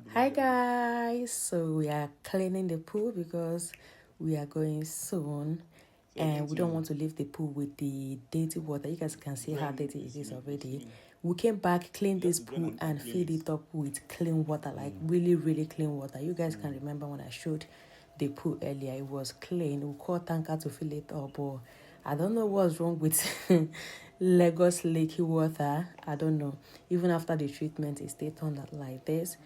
Hi guys, so we are cleaning the pool because we are going soon and we don't want to leave the pool with the dirty water. You guys can see how dirty it is already. We came back, cleaned this pool and filled it up with clean water, like really clean water. You guys can remember when I showed the pool earlier, it was clean. We called tanker to fill it up, but I don't know what's wrong with Lagos leaky water. I don't know. Even after the treatment, it stayed turned out like this.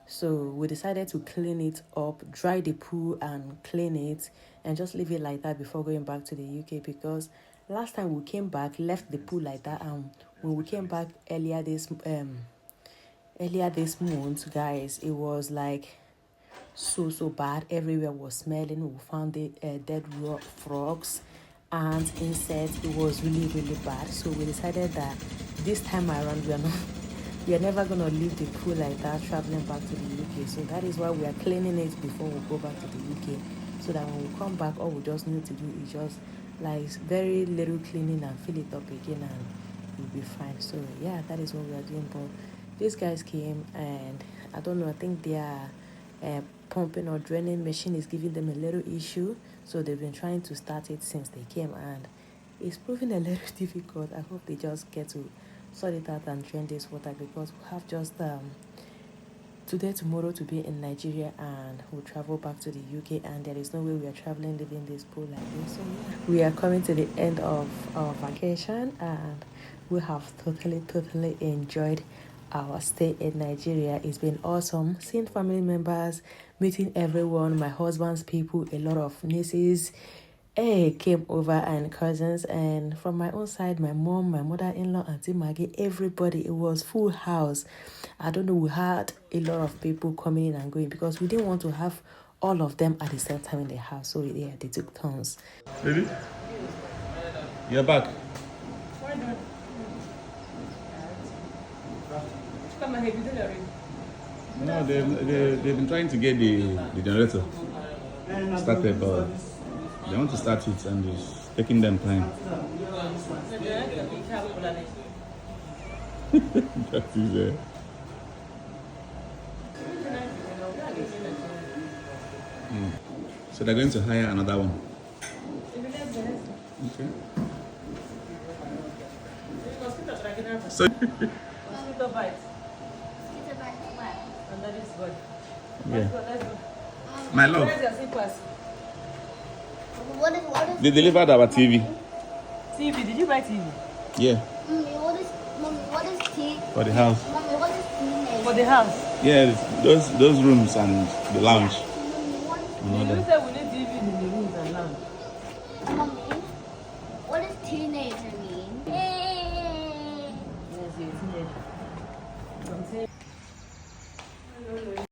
So we decided to clean it up, dry the pool and clean it and just leave it like that before going back to the UK, because last time we came back, left the pool like that, and when we came back earlier this month, guys, it was like so bad. Everywhere was smelling. We found the dead frogs and insects. It was really bad. So we decided that this time around we are never gonna leave the pool like that traveling back to the UK. So that is why we are cleaning it before we go back to the UK, so that when we come back, all we just need to do is just like very little cleaning and fill it up again and we'll be fine. So yeah, that is what we are doing. But these guys came and I don't know, I think their pumping or draining machine is giving them a little issue, so they've been trying to start it since they came and it's proving a little difficult. I hope they just get to sort it out and drain this water, because we have just tomorrow to be in Nigeria and we'll travel back to the UK, and there is no way we are traveling leaving this pool like this. So yeah, we are coming to the end of our vacation and we have totally enjoyed our stay in Nigeria. It's been awesome seeing family members, meeting everyone, my husband's people, a lot of nieces came over and cousins, and from my own side, my mom, my mother-in-law, Auntie Maggie, everybody. It was full house. I don't know, we had a lot of people coming in and going because we didn't want to have all of them at the same time in the house. So yeah, they took turns. Baby, you're back. Why not? No, they've been trying to get the generator started, but they want to start it and it's taking them time. That is So they're going to hire another one. Okay. So yeah. My love. What is They delivered our TV. TV, did you buy TV? Yeah. Mommy, what is tea? For the house. Mommy, what is tea? For the house. Yeah, those rooms and the lounge. You said we need TV in the rooms and lounge. Mommy, what does teenager mean? Yes, you're a teenager. I'm saying